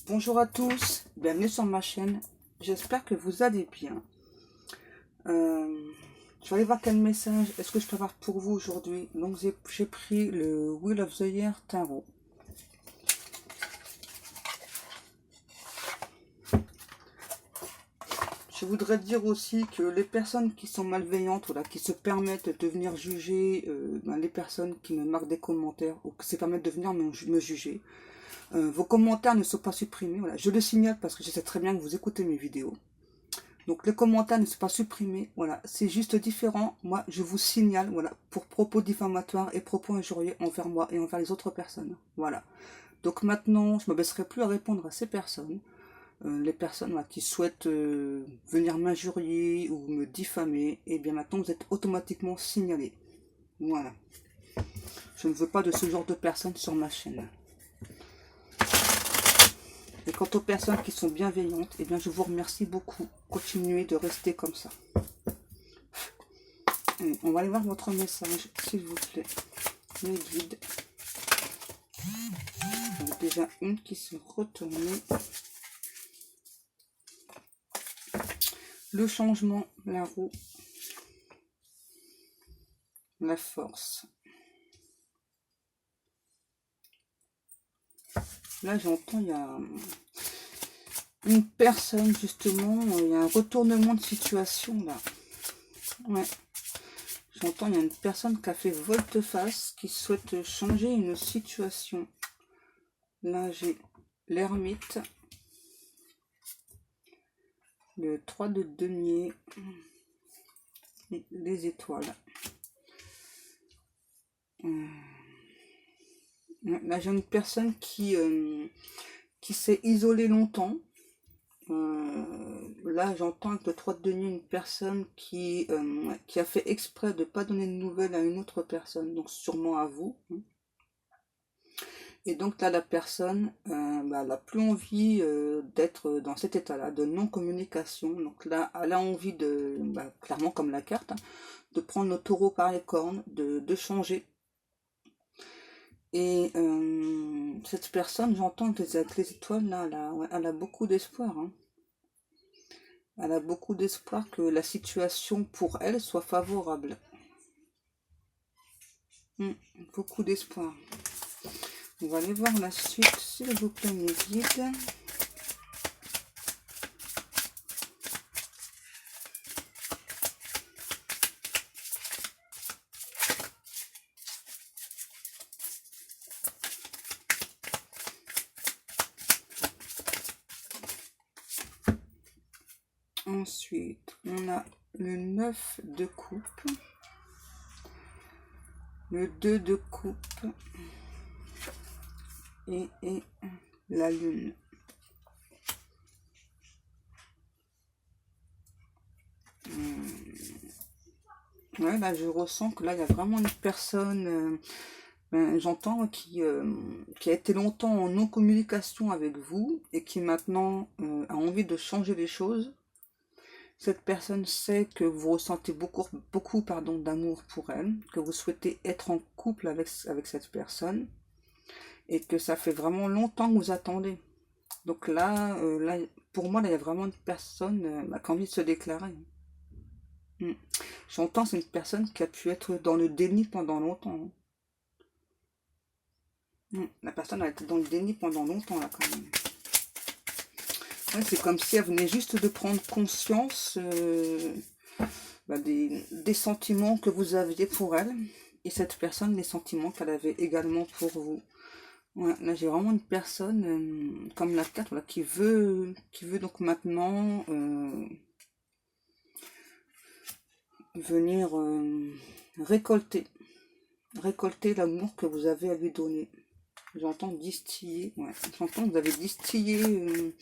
Bonjour à tous, bienvenue sur ma chaîne, j'espère que vous allez bien. Je vais aller voir quel message est-ce que je peux avoir pour vous aujourd'hui. Donc j'ai pris le Wheel of the Year Tarot. Je voudrais dire aussi que les personnes qui sont malveillantes, voilà, qui se permettent de venir juger les personnes qui me marquent des commentaires ou qui se permettent de venir me juger, vos commentaires ne sont pas supprimés. Voilà. Je le signale parce que je sais très bien que vous écoutez mes vidéos. Donc les commentaires ne sont pas supprimés. Voilà, c'est juste différent. Moi, je vous signale, voilà, pour propos diffamatoires et propos injurieux envers moi et envers les autres personnes. Voilà. Donc maintenant, je ne me baisserai plus à répondre à ces personnes. Les personnes voilà, qui souhaitent venir m'injurier ou me diffamer, et bien maintenant vous êtes automatiquement signalés. Voilà. Je ne veux pas de ce genre de personnes sur ma chaîne. Et quant aux personnes qui sont bienveillantes, eh bien je vous remercie beaucoup. Continuez de rester comme ça. Allez, on va aller voir votre message, s'il vous plaît. Les guides. Il y a déjà une qui s'est retournée. Le changement, la roue, la force. Là, j'entends, il y a une personne, justement, il y a un retournement de situation, là. Ouais. J'entends, il y a une personne qui a fait volte-face, qui souhaite changer une situation. Là, j'ai l'ermite, le 3 de denier, et les étoiles. Là, j'ai une personne qui s'est isolée longtemps. Là, j'entends avec le 3 de denier une personne qui a fait exprès de ne pas donner de nouvelles à une autre personne, donc sûrement à vous. Et donc là, la personne elle n'a plus envie d'être dans cet état-là, de non-communication. Donc là, elle a envie de, clairement comme la carte, de prendre le taureau par les cornes, de changer. Et cette personne, j'entends avec les étoiles, là, elle a beaucoup d'espoir. Hein. Elle a beaucoup d'espoir que la situation pour elle soit favorable. Beaucoup d'espoir. On va aller voir la suite, s'il vous plaît, mes guides. Ensuite, on a le 9 de coupe, le 2 de coupe et la lune. Ouais, là, je ressens que là, il y a vraiment une personne, j'entends, qui a été longtemps en non-communication avec vous et qui maintenant a envie de changer les choses. Cette personne sait que vous ressentez beaucoup d'amour pour elle, que vous souhaitez être en couple avec cette personne et que ça fait vraiment longtemps que vous attendez. Donc là, pour moi, là, il y a vraiment une personne qui a envie de se déclarer. J'entends, c'est une personne qui a pu être dans le déni pendant longtemps. La personne a été dans le déni pendant longtemps, là, quand même. Ouais, c'est comme si elle venait juste de prendre conscience des sentiments que vous aviez pour elle. Et cette personne, les sentiments qu'elle avait également pour vous. Ouais, là, j'ai vraiment une personne, comme la carte, voilà, qui veut donc maintenant venir récolter l'amour que vous avez à lui donner. J'entends distiller, ouais, j'entends que vous avez distillé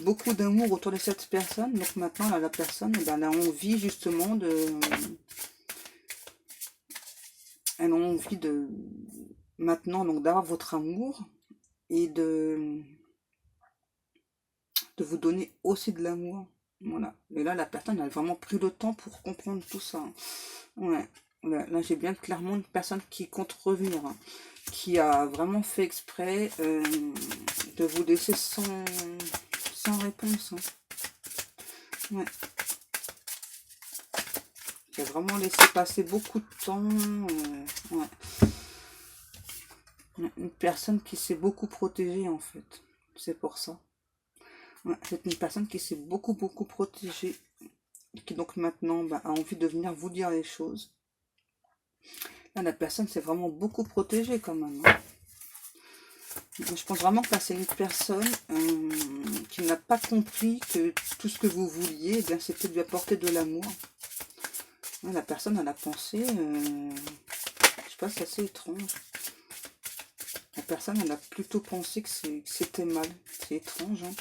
beaucoup d'amour autour de cette personne. Donc maintenant, là, la personne, elle a envie justement elle a envie de maintenant donc d'avoir votre amour et de vous donner aussi de l'amour. Voilà. Et là, la personne a vraiment pris le temps pour comprendre tout ça. Ouais. Là, j'ai bien clairement une personne qui compte revenir, hein, qui a vraiment fait exprès de vous laisser sans réponse. Hein. Ouais. Qui a vraiment laissé passer beaucoup de temps. Ouais. Une personne qui s'est beaucoup protégée, en fait. C'est pour ça. Ouais, c'est une personne qui s'est beaucoup protégée. Qui donc maintenant a envie de venir vous dire les choses. Là, la personne s'est vraiment beaucoup protégée quand même. Hein. Je pense vraiment que là, c'est une personne qui n'a pas compris que tout ce que vous vouliez, eh bien, c'était de lui apporter de l'amour. La personne, elle a pensé, je sais pas, c'est assez étrange. La personne, elle a plutôt pensé que c'était mal. C'est étrange, hein.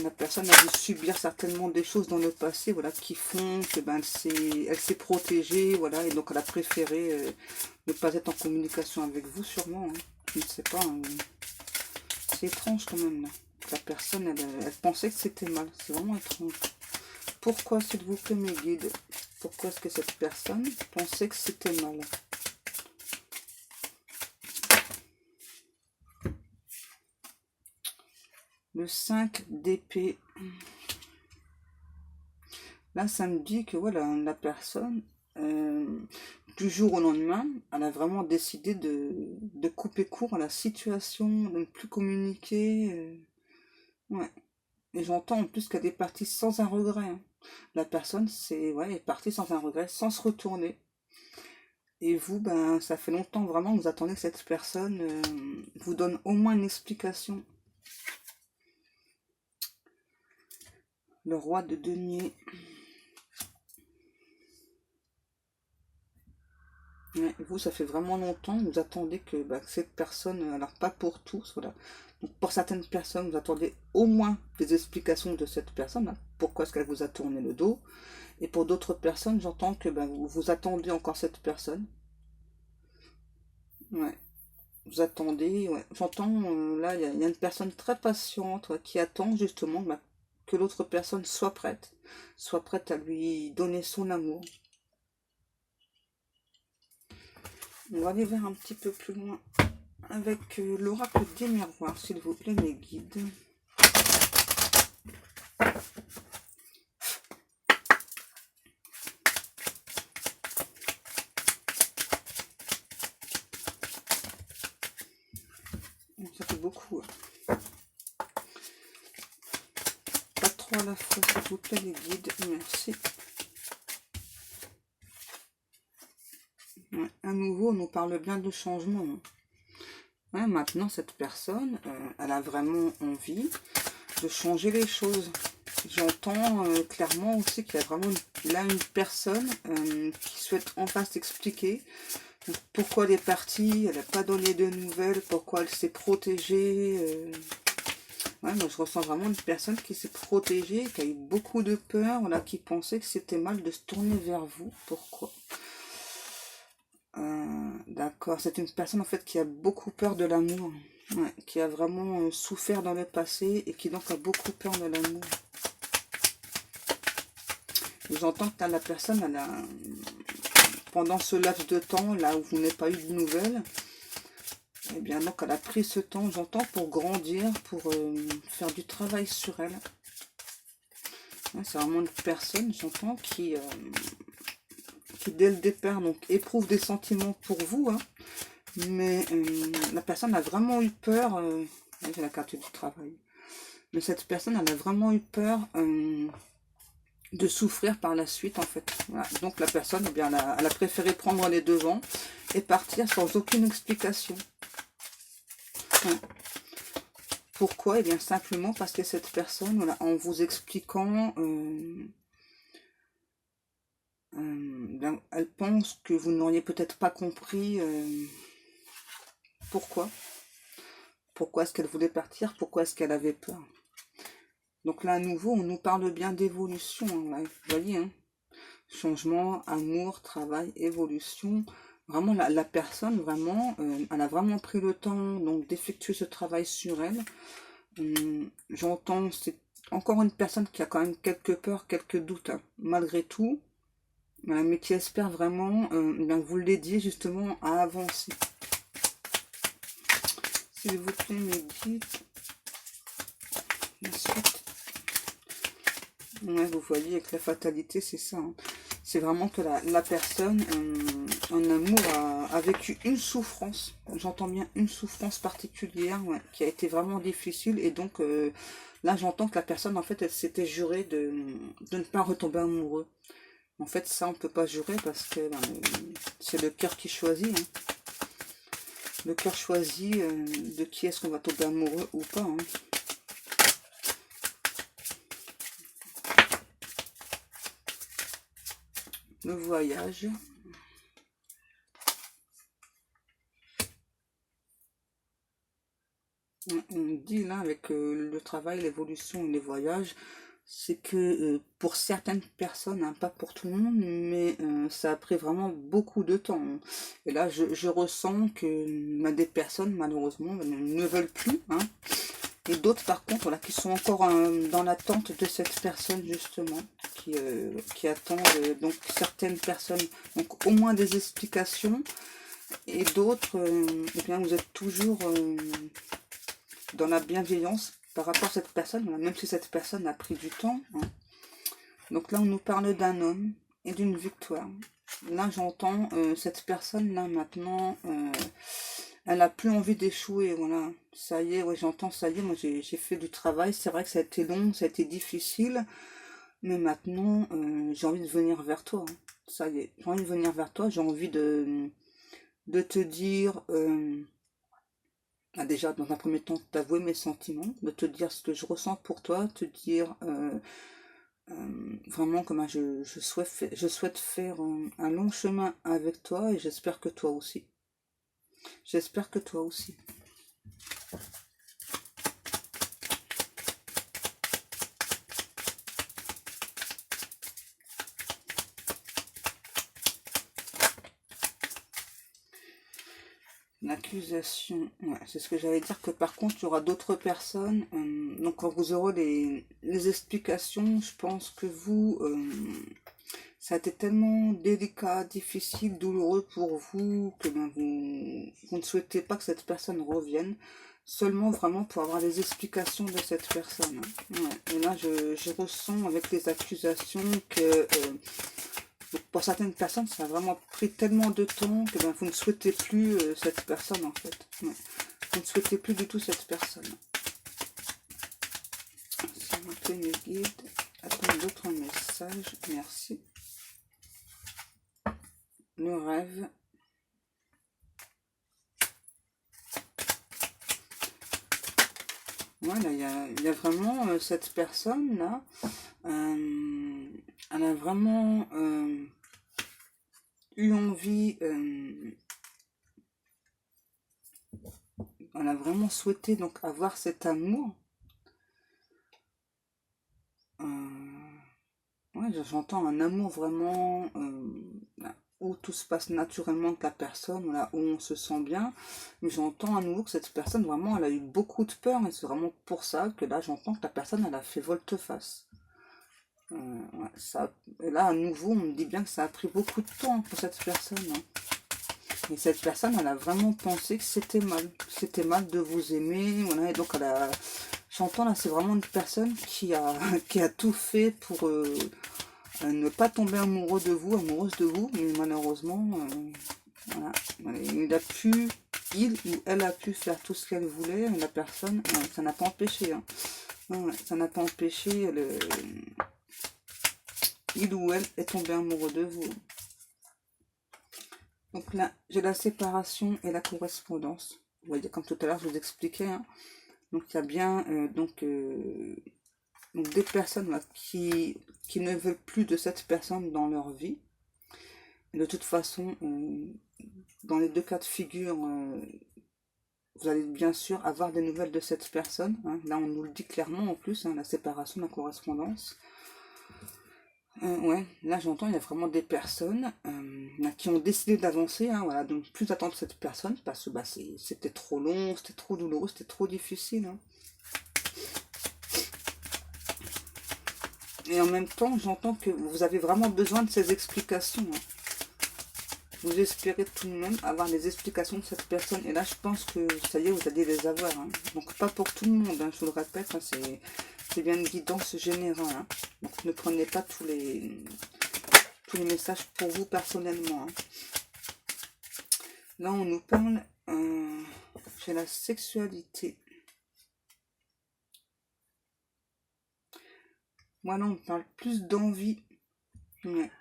La personne a dû subir certainement des choses dans le passé, voilà, qui font que elle s'est protégée, voilà, et donc elle a préféré ne pas être en communication avec vous, sûrement. Hein. Je ne sais pas. Hein. C'est étrange quand même. Là. La personne, elle pensait que c'était mal. C'est vraiment étrange. Pourquoi, s'il vous plaît, mes guides, pourquoi est-ce que cette personne pensait que c'était mal? Le 5 d'épée. Là, ça me dit que voilà, la personne, du jour au lendemain, elle a vraiment décidé de couper court à la situation, de ne plus communiquer. Ouais. Et j'entends en plus qu'elle est partie sans un regret. Hein. La personne est partie sans un regret, sans se retourner. Et vous, ça fait longtemps vraiment que vous attendez que cette personne vous donne au moins une explication. Le roi de denier. Ouais, vous, ça fait vraiment longtemps que vous attendez que cette personne, alors pas pour tous, voilà. Donc pour certaines personnes, vous attendez au moins des explications de cette personne, hein, pourquoi est-ce qu'elle vous a tourné le dos. Et pour d'autres personnes, j'entends que vous attendez encore cette personne. Ouais, vous attendez, ouais. J'entends, là, il y a une personne très patiente qui attend justement que l'autre personne soit prête à lui donner son amour. On va aller vers un petit peu plus loin avec l'oracle des miroirs, s'il vous plaît, mes guides. Ça fait beaucoup. Pas trop à la fois, s'il vous plaît, les guides. Merci. Ouais, à nouveau, on nous parle bien de changement. Ouais, maintenant, cette personne, elle a vraiment envie de changer les choses. J'entends clairement aussi qu'il y a vraiment là une personne qui souhaite enfin s'expliquer pourquoi elle est partie, elle n'a pas donné de nouvelles, pourquoi elle s'est protégée. Ouais, moi je ressens vraiment une personne qui s'est protégée, qui a eu beaucoup de peur, voilà, qui pensait que c'était mal de se tourner vers vous. Pourquoi? D'accord, c'est une personne en fait qui a beaucoup peur de l'amour, ouais, qui a vraiment souffert dans le passé et qui donc a beaucoup peur de l'amour. J'entends que la personne, elle a, pendant ce laps de temps, là où vous n'avez pas eu de nouvelles, eh bien donc elle a pris ce temps, j'entends, pour grandir, pour faire du travail sur elle. Ouais, c'est vraiment une personne, j'entends, qui dès le départ donc éprouve des sentiments pour vous, hein, mais la personne a vraiment eu peur, j'ai la carte du travail, mais cette personne, elle a vraiment eu peur de souffrir par la suite, en fait. Voilà. Donc la personne, eh bien, elle a préféré prendre les devants et partir sans aucune explication. Ouais. Pourquoi? Eh bien simplement parce que cette personne, voilà, en vous expliquant, elle pense que vous n'auriez peut-être pas compris pourquoi. Pourquoi est-ce qu'elle voulait partir? Pourquoi est-ce qu'elle avait peur? Donc là, à nouveau, on nous parle bien d'évolution. Hein, vous voyez, hein, changement, amour, travail, évolution. Vraiment, la personne, vraiment, elle a vraiment pris le temps donc d'effectuer ce travail sur elle. J'entends, encore une personne qui a quand même quelques peurs, quelques doutes, hein, malgré tout, mais qui espère vraiment, bien vous l'aider justement à avancer. S'il vous plaît, mes guides. Ensuite, ouais, vous voyez avec la fatalité, c'est ça. Hein. C'est vraiment que la personne en amour a vécu une souffrance. J'entends bien une souffrance particulière, ouais, qui a été vraiment difficile. Et donc là, j'entends que la personne, en fait, elle s'était jurée de ne pas retomber amoureux. En fait, ça, on peut pas jurer parce que ben, c'est le cœur qui choisit. Hein. Le cœur choisit de qui est-ce qu'on va tomber amoureux ou pas. Hein. Le voyage. On dit là avec le travail, l'évolution et les voyages, c'est que pour certaines personnes, hein, pas pour tout le monde, mais ça a pris vraiment beaucoup de temps. Hein. Et là, je ressens que des personnes, malheureusement, ne veulent plus. Hein. Et d'autres, par contre, voilà, qui sont encore dans l'attente de cette personne, justement, qui attendent, donc certaines personnes, donc au moins des explications, et d'autres, eh bien, vous êtes toujours dans la bienveillance par rapport à cette personne, voilà, même si cette personne a pris du temps. Hein. Donc là, on nous parle d'un homme et d'une victoire. Là, j'entends cette personne-là, maintenant, elle a plus envie d'échouer, voilà. Ça y est, ouais, j'entends, ça y est, moi j'ai fait du travail. C'est vrai que ça a été long, ça a été difficile, mais maintenant, j'ai envie de venir vers toi. Hein. Ça y est, j'ai envie de venir vers toi, j'ai envie de te dire, déjà, dans un premier temps, t'avouer mes sentiments, de te dire ce que je ressens pour toi, te dire vraiment comment je souhaite faire un long chemin avec toi et j'espère que toi aussi. J'espère que toi aussi. L'accusation, ouais, c'est ce que j'allais dire, que par contre il y aura d'autres personnes, donc quand vous aurez les explications, je pense que vous, ça a été tellement délicat, difficile, douloureux pour vous, que ben, vous ne souhaitez pas que cette personne revienne, seulement vraiment pour avoir les explications de cette personne. Hein. Ouais. Et là je ressens avec les accusations que... pour certaines personnes, ça a vraiment pris tellement de temps que ben, vous ne souhaitez plus cette personne en fait. Ouais. Vous ne souhaitez plus du tout cette personne. S'il vous plaît, mes guides, attends d'autres messages, merci. Le rêve. Voilà, il y a vraiment cette personne là. Elle a vraiment eu envie, elle a vraiment souhaité donc avoir cet amour. Ouais, j'entends un amour vraiment où tout se passe naturellement avec la personne, voilà, où on se sent bien. Mais j'entends à nouveau que cette personne, vraiment, elle a eu beaucoup de peur. Et c'est vraiment pour ça que là, j'entends que la personne, elle a fait volte-face. Ouais, ça, et là, à nouveau, on me dit bien que ça a pris beaucoup de temps pour cette personne. Hein. Et cette personne, elle a vraiment pensé que c'était mal. C'était mal de vous aimer. Voilà, et donc, j'entends là, c'est vraiment une personne qui a tout fait pour ne pas tomber amoureux de vous, amoureuse de vous. Mais malheureusement, voilà, il ou elle a pu faire tout ce qu'elle voulait. Mais la personne, ça n'a pas empêché. Hein. Ouais, ça n'a pas empêché il ou elle est tombé amoureux de vous. Donc là, j'ai la séparation et la correspondance. Vous voyez, comme tout à l'heure, je vous expliquais. Hein. Donc il y a bien donc des personnes là, qui ne veulent plus de cette personne dans leur vie. Et de toute façon, dans les deux cas de figure, vous allez bien sûr avoir des nouvelles de cette personne. Hein. Là, on nous le dit clairement en plus, hein, la séparation, la correspondance. Ouais, là j'entends, il y a vraiment des personnes qui ont décidé d'avancer, hein, voilà, donc plus attendre cette personne parce que bah, c'était trop long, c'était trop douloureux, c'était trop difficile. Hein. Et en même temps, j'entends que vous avez vraiment besoin de ces explications. Hein. Vous espérez tout de même avoir des explications de cette personne. Et là, je pense que ça y est, vous allez les avoir. Hein. Donc, pas pour tout le monde, hein, je vous le répète. Hein, c'est bien une guidance générale. Hein. Donc, ne prenez pas tous les messages pour vous personnellement. Hein. Là, on nous parle de la sexualité. Moi, là, on me parle plus d'envie. Ouais.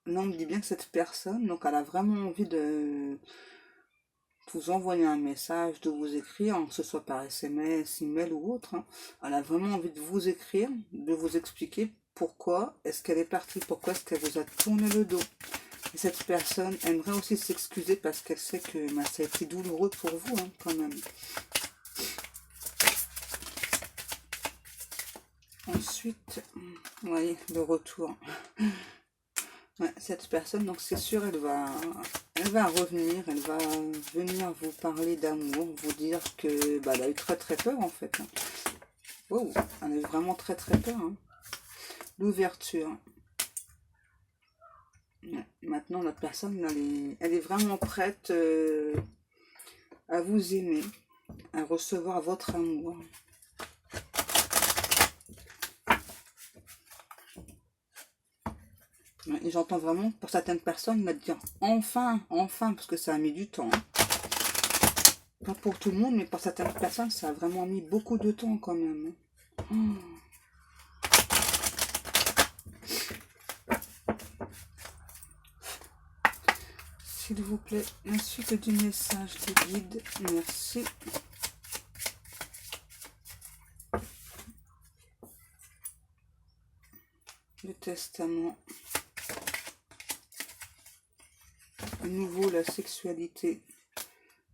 Là, on me dit bien que cette personne, donc, elle a vraiment envie de vous envoyer un message, de vous écrire, que ce soit par SMS, email ou autre. Hein. Elle a vraiment envie de vous écrire, de vous expliquer pourquoi est-ce qu'elle est partie, pourquoi est-ce qu'elle vous a tourné le dos. Et cette personne aimerait aussi s'excuser parce qu'elle sait que ça a été douloureux pour vous, hein, quand même. Ensuite, vous voyez, le retour. Ouais, cette personne, donc c'est sûr, elle va revenir, elle va venir vous parler d'amour, vous dire que elle a eu très très peur en fait. Wow, elle a eu vraiment très très peur. Hein. L'ouverture. Ouais, maintenant, la personne, elle est vraiment prête à vous aimer, à recevoir votre amour. Et j'entends vraiment, pour certaines personnes, la dire enfin, enfin, parce que ça a mis du temps. Hein. Pas pour tout le monde, mais pour certaines personnes, ça a vraiment mis beaucoup de temps quand même. Oh. S'il vous plaît, la suite du message de guide, merci. Le testament. À nouveau, la sexualité.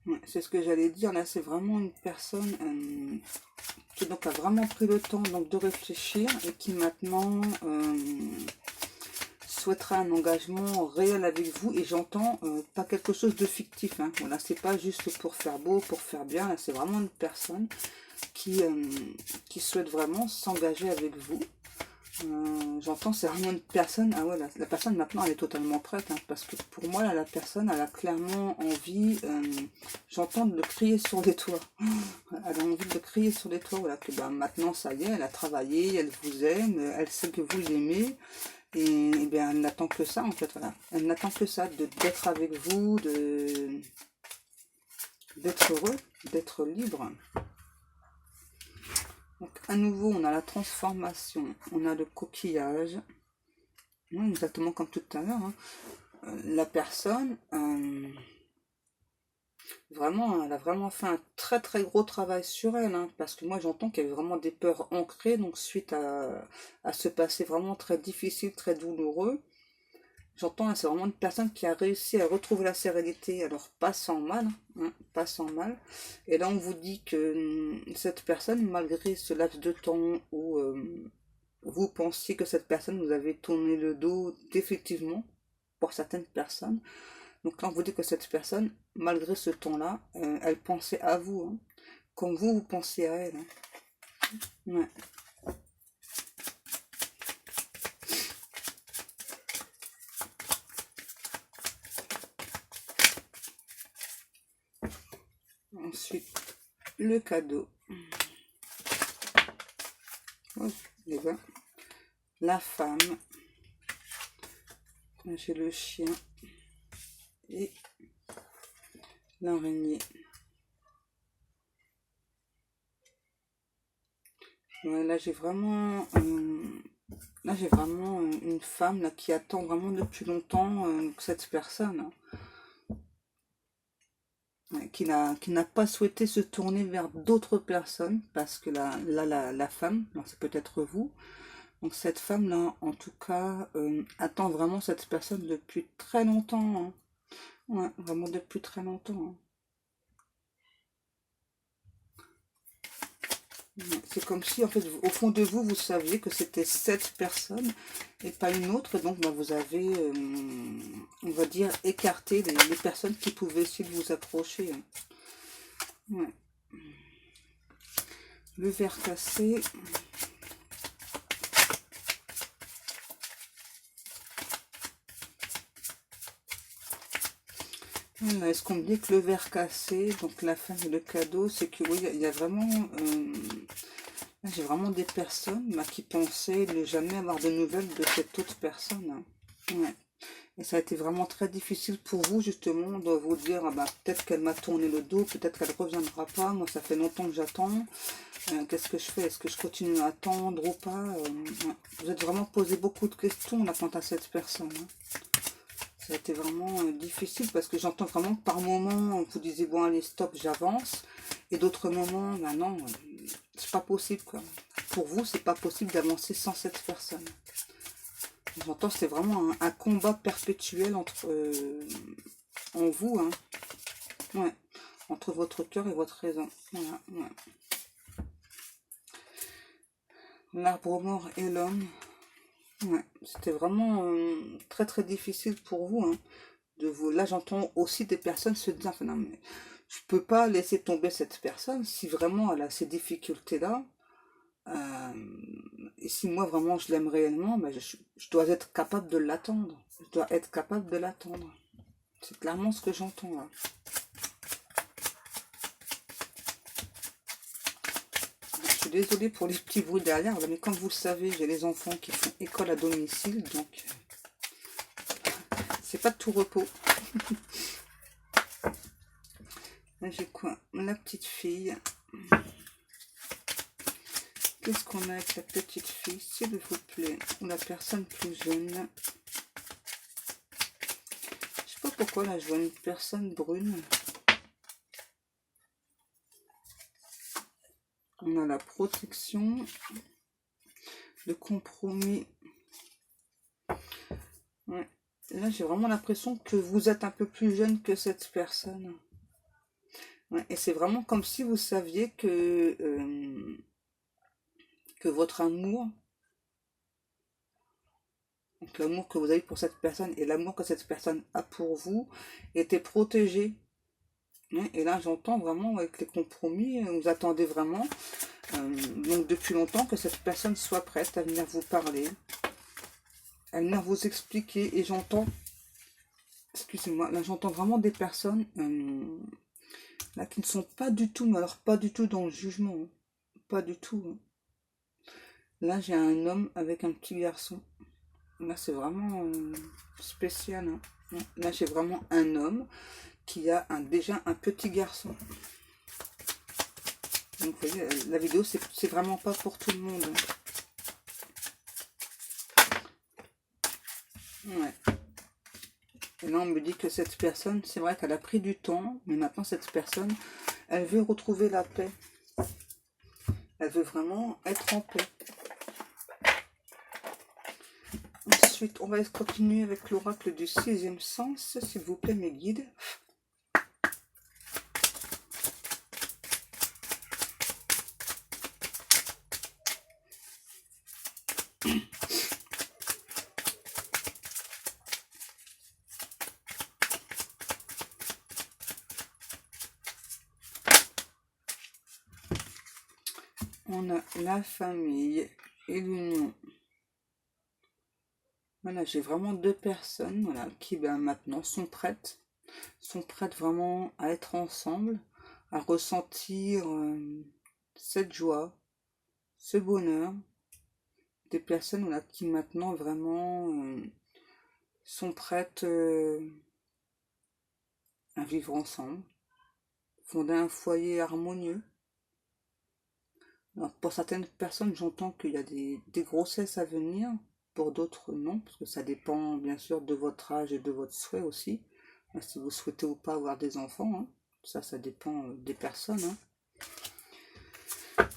Ouais, c'est ce que j'allais dire. Là, c'est vraiment une personne qui donc a vraiment pris le temps donc, de réfléchir et qui maintenant souhaitera un engagement réel avec vous. Et j'entends pas quelque chose de fictif. Hein. Voilà, c'est pas juste pour faire beau, pour faire bien. Là, c'est vraiment une personne qui souhaite vraiment s'engager avec vous. J'entends, c'est vraiment une personne. Ah ouais, la personne maintenant elle est totalement prête. Hein, parce que pour moi, là, la personne elle a clairement envie. J'entends de le crier sur les toits. Elle a envie de crier sur les toits. Voilà, que maintenant ça y est, elle a travaillé, elle vous aime, elle sait que vous l'aimez. Et bien elle n'attend que ça en fait. Voilà. Elle n'attend que ça, d'être avec vous, d'être heureux, d'être libre. Donc, à nouveau, on a la transformation, on a le coquillage, oui, exactement comme tout à l'heure. Hein. La personne, vraiment, elle a vraiment fait un très très gros travail sur elle, hein, parce que moi j'entends qu'il y avait vraiment des peurs ancrées, donc suite à ce passé vraiment très difficile, très douloureux. J'entends, c'est vraiment une personne qui a réussi à retrouver la sérénité, alors pas sans mal, hein, pas sans mal. Et là, on vous dit que cette personne, malgré ce laps de temps où vous pensiez que cette personne vous avait tourné le dos, effectivement, pour certaines personnes. Donc là, on vous dit que cette personne, malgré ce temps-là, elle pensait à vous, hein, comme vous pensez à elle. Hein. Ouais. Ensuite, le cadeau. Oh, les gars. La femme. J'ai le chien. Et l'araignée. Ouais, là, j'ai vraiment... une femme là, qui attend vraiment depuis longtemps cette personne. Hein. Qui n'a pas souhaité se tourner vers d'autres personnes, parce que la femme, c'est peut-être vous, donc cette femme-là, en tout cas, attend vraiment cette personne depuis très longtemps. Hein. Ouais, vraiment depuis très longtemps. Hein. C'est comme si, en fait, au fond de vous, vous saviez que c'était cette personne et pas une autre. Donc, vous avez, on va dire, écarté les personnes qui pouvaient essayer de vous approcher. Hein. Ouais. Le verre cassé. Là, est-ce qu'on me dit que le verre cassé, donc la femme et le cadeau, c'est que oui, il y a vraiment... là, j'ai vraiment des personnes là, qui pensaient ne jamais avoir de nouvelles de cette autre personne. Hein. Ouais. Et ça a été vraiment très difficile pour vous, justement, de vous dire, ah bah, peut-être qu'elle m'a tourné le dos, peut-être qu'elle ne reviendra pas. Moi, ça fait longtemps que j'attends. Qu'est-ce que je fais? Est-ce que je continue à attendre ou pas? Ouais. Vous êtes vraiment posé beaucoup de questions là, quant à cette personne. Hein. Ça a été vraiment difficile parce que j'entends vraiment que par moment, vous disiez, bon, allez, stop, j'avance. Et d'autres moments, ben non, c'est pas possible, quoi. Pour vous, c'est pas possible d'avancer sans cette personne. J'entends, c'est vraiment un combat perpétuel entre en vous, hein. Ouais, entre votre cœur et votre raison. Voilà, ouais. L'arbre mort et l'homme. Ouais, c'était vraiment très très difficile pour vous, hein, de vous. Là, j'entends aussi des personnes se dire, enfin, non, mais je peux pas laisser tomber cette personne si vraiment elle a ces difficultés-là. Et si moi vraiment je l'aime réellement, ben, je dois être capable de l'attendre. Je dois être capable de l'attendre. C'est clairement ce que j'entends là. Je suis désolée pour les petits bruits derrière, mais comme vous le savez, j'ai les enfants qui font école à domicile, donc c'est pas de tout repos. Là j'ai quoi? La petite fille. Qu'est-ce qu'on a avec la petite fille, s'il vous plaît? Ou la personne plus jeune. Je sais pas pourquoi là je vois une personne brune. On a la protection, le compromis. Ouais. Là, j'ai vraiment l'impression que vous êtes un peu plus jeune que cette personne. Ouais. Et c'est vraiment comme si vous saviez que votre amour, donc l'amour que vous avez pour cette personne et l'amour que cette personne a pour vous, était protégé. Ouais. Et là, j'entends vraiment avec les compromis, vous attendez vraiment, donc depuis longtemps, que cette personne soit prête à venir vous parler, à venir vous expliquer. Et j'entends, excusez-moi, là j'entends vraiment des personnes là qui ne sont pas du tout, mais alors pas du tout dans le jugement, hein. Pas du tout. Hein. Là j'ai un homme avec un petit garçon. Là c'est vraiment spécial. Hein. Là j'ai vraiment un homme qui a déjà un petit garçon. Donc vous voyez, la vidéo c'est vraiment pas pour tout le monde. Hein. Ouais. Et là, on me dit que cette personne, c'est vrai qu'elle a pris du temps, mais maintenant, cette personne, elle veut retrouver la paix. Elle veut vraiment être en paix. Ensuite, on va continuer avec l'oracle du sixième sens, s'il vous plaît, mes guides. On a la famille et l'union. Voilà, j'ai vraiment deux personnes voilà, qui maintenant sont prêtes vraiment à être ensemble, à ressentir cette joie, ce bonheur. Des personnes voilà, qui maintenant vraiment sont prêtes à vivre ensemble, fonder un foyer harmonieux. Alors, pour certaines personnes, j'entends qu'il y a des grossesses à venir, pour d'autres non, parce que ça dépend bien sûr de votre âge et de votre souhait aussi. Si vous souhaitez ou pas avoir des enfants, hein. Ça dépend des personnes. Hein.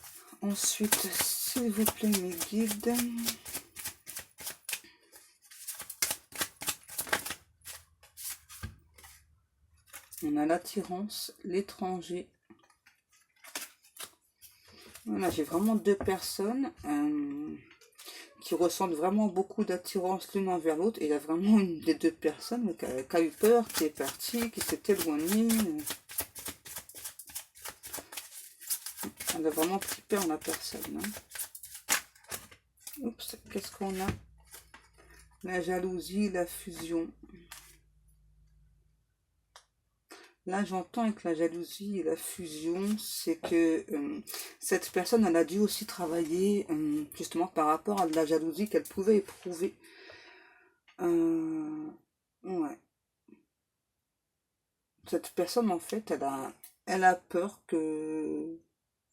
Ensuite, s'il vous plaît, mes guides. On a l'attirance, l'étranger. Voilà, j'ai vraiment deux personnes qui ressentent vraiment beaucoup d'attirance l'une envers l'autre. Et il y a vraiment une des deux personnes qui a eu peur, qui est partie, qui s'est éloignée. Elle a vraiment pris peur, la personne. Hein. Oups, qu'est-ce qu'on a? La jalousie, la fusion. Là, j'entends avec la jalousie et la fusion, c'est que cette personne, elle a dû aussi travailler justement par rapport à de la jalousie qu'elle pouvait éprouver. Ouais. Cette personne, en fait, elle a peur que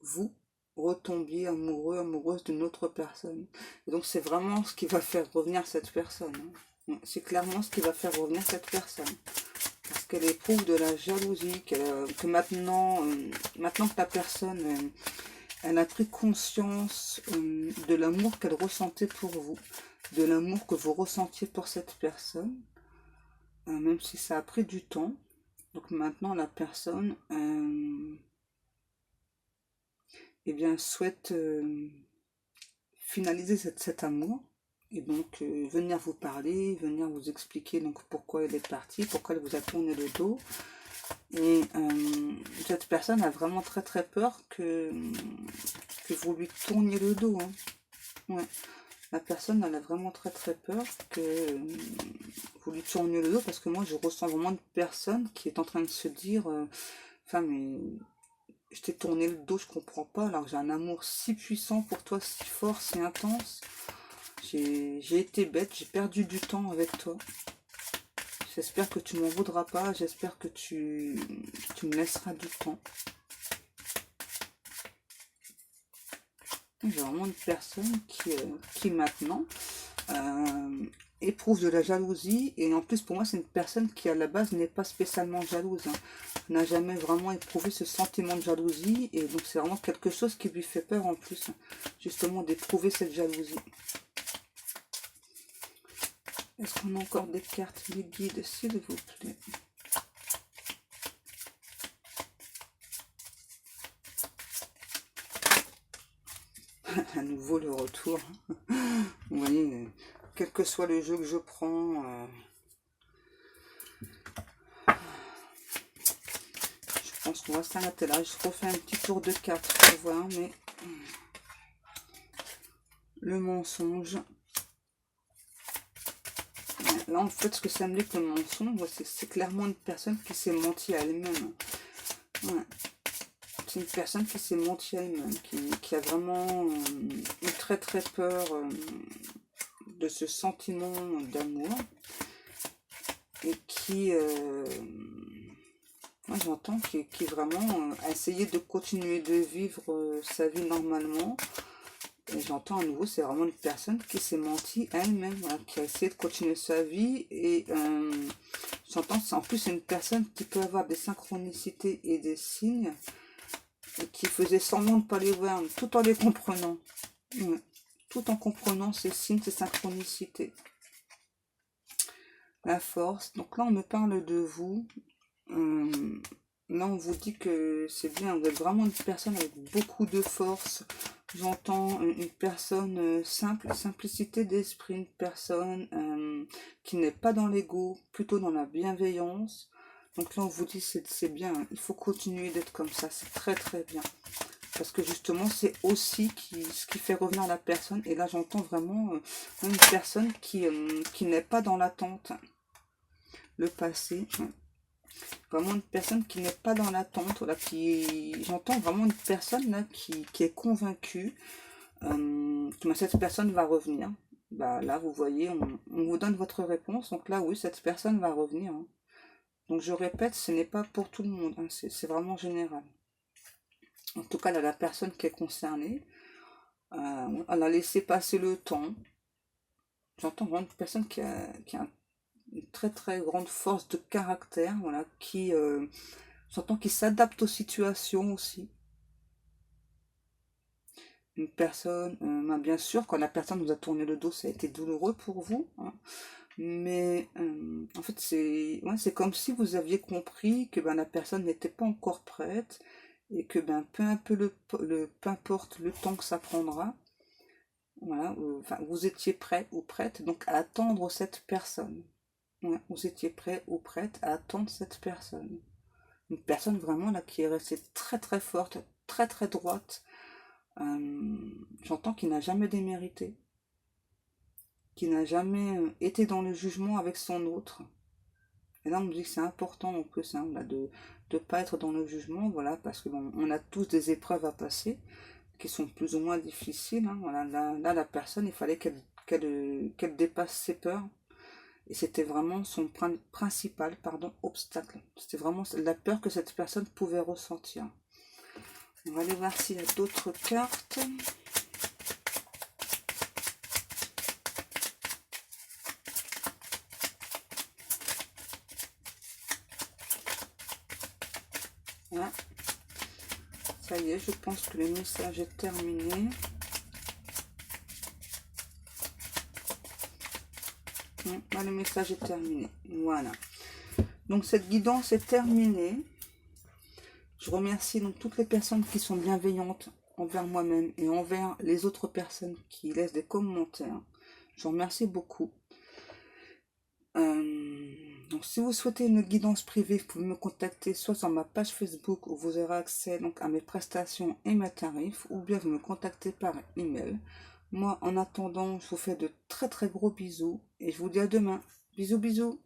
vous retombiez amoureux, amoureuse d'une autre personne. Et donc, c'est vraiment ce qui va faire revenir cette personne, hein. Ouais, c'est clairement ce qui va faire revenir cette personne. Parce qu'elle éprouve de la jalousie, que maintenant, maintenant que la personne, elle a pris conscience de l'amour qu'elle ressentait pour vous, de l'amour que vous ressentiez pour cette personne, même si ça a pris du temps. Donc maintenant, la personne, eh bien, souhaite finaliser cet amour et donc venir vous parler, venir vous expliquer donc pourquoi elle est partie, pourquoi elle vous a tourné le dos. Et cette personne a vraiment très très peur que vous lui tourniez le dos, hein. Ouais. La personne, elle a vraiment très très peur que vous lui tourniez le dos, parce que moi je ressens vraiment une personne qui est en train de se dire enfin mais je t'ai tourné le dos, je comprends pas, alors que j'ai un amour si puissant pour toi, si fort, si intense. J'ai été bête, j'ai perdu du temps avec toi. J'espère que tu m'en voudras pas, j'espère que tu me laisseras du temps. J'ai vraiment une personne qui maintenant éprouve de la jalousie, et en plus pour moi c'est une personne qui à la base n'est pas spécialement jalouse, hein. N'a jamais vraiment éprouvé ce sentiment de jalousie, et donc c'est vraiment quelque chose qui lui fait peur en plus, hein, justement d'éprouver cette jalousie. Est-ce qu'on a encore des cartes, des guides, s'il vous plaît? À nouveau le retour. Vous voyez, quel que soit le jeu que je prends, je pense qu'on va s'arrêter là. Je refais un petit tour de cartes pour voir, mais le mensonge. Là, en fait, ce que ça me dit que le mensonge, c'est clairement une personne qui s'est menti à elle-même. Ouais. C'est une personne qui s'est menti à elle-même, qui a vraiment eu très très peur de ce sentiment d'amour, et qui, moi j'entends, qui vraiment a essayé de continuer de vivre sa vie normalement. Et j'entends à nouveau, c'est vraiment une personne qui s'est menti à elle-même, voilà, qui a essayé de continuer sa vie. Et j'entends, en plus c'est une personne qui peut avoir des synchronicités et des signes, et qui faisait semblant de ne pas les voir, tout en les comprenant. Ouais. Tout en comprenant ces signes, ces synchronicités. La force. Donc là, on me parle de vous. Là, on vous dit que c'est bien. Vous êtes vraiment une personne avec beaucoup de force. J'entends une personne simple, simplicité d'esprit. Une personne qui n'est pas dans l'ego, plutôt dans la bienveillance. Donc là, on vous dit c'est bien. Il faut continuer d'être comme ça. C'est très très bien. Parce que justement, c'est aussi ce qui fait revenir la personne. Et là, j'entends vraiment une personne qui n'est pas dans l'attente. Le passé. Vraiment une personne qui n'est pas dans l'attente. Là, j'entends vraiment une personne là qui est convaincue que cette personne va revenir. Bah, là, vous voyez, on vous donne votre réponse. Donc là, oui, cette personne va revenir, hein. Donc je répète, ce n'est pas pour tout le monde, hein, c'est vraiment général. En tout cas, là, la personne qui est concernée, elle a laissé passer le temps. J'entends vraiment une personne qui a une très très grande force de caractère, voilà, j'entends qu'il s'adapte aux situations aussi. Une personne, ben, bien sûr, quand la personne nous a tourné le dos, ça a été douloureux pour vous, hein, mais en fait, c'est comme si vous aviez compris que ben, la personne n'était pas encore prête, et que ben, peu un peu peu importe le temps que ça prendra, voilà, enfin, vous étiez prêt ou prête donc à attendre cette personne. Ouais, vous étiez prêt ou prête à attendre cette personne. Une personne vraiment là qui est restée très très forte, très très droite. J'entends qu'il n'a jamais démérité, qu'il n'a jamais été dans le jugement avec son autre. Et là, on me dit que c'est important en plus, hein, là, de ne pas être dans le jugement, voilà, parce que bon, on a tous des épreuves à passer qui sont plus ou moins difficiles, hein, voilà, là, la personne, il fallait qu'elle dépasse ses peurs. Et c'était vraiment son principal, pardon, obstacle. C'était vraiment la peur que cette personne pouvait ressentir. On va aller voir s'il y a d'autres cartes. Voilà. Ça y est, je pense que le message est terminé. Là, le message est terminé. Voilà. Donc cette guidance est terminée. Je remercie donc toutes les personnes qui sont bienveillantes envers moi-même et envers les autres personnes qui laissent des commentaires. Je vous remercie beaucoup. Donc si vous souhaitez une guidance privée, vous pouvez me contacter soit sur ma page Facebook où vous aurez accès donc à mes prestations et mes tarifs, ou bien vous me contactez par email. Moi, en attendant, je vous fais de très très gros bisous et je vous dis à demain. Bisous bisous.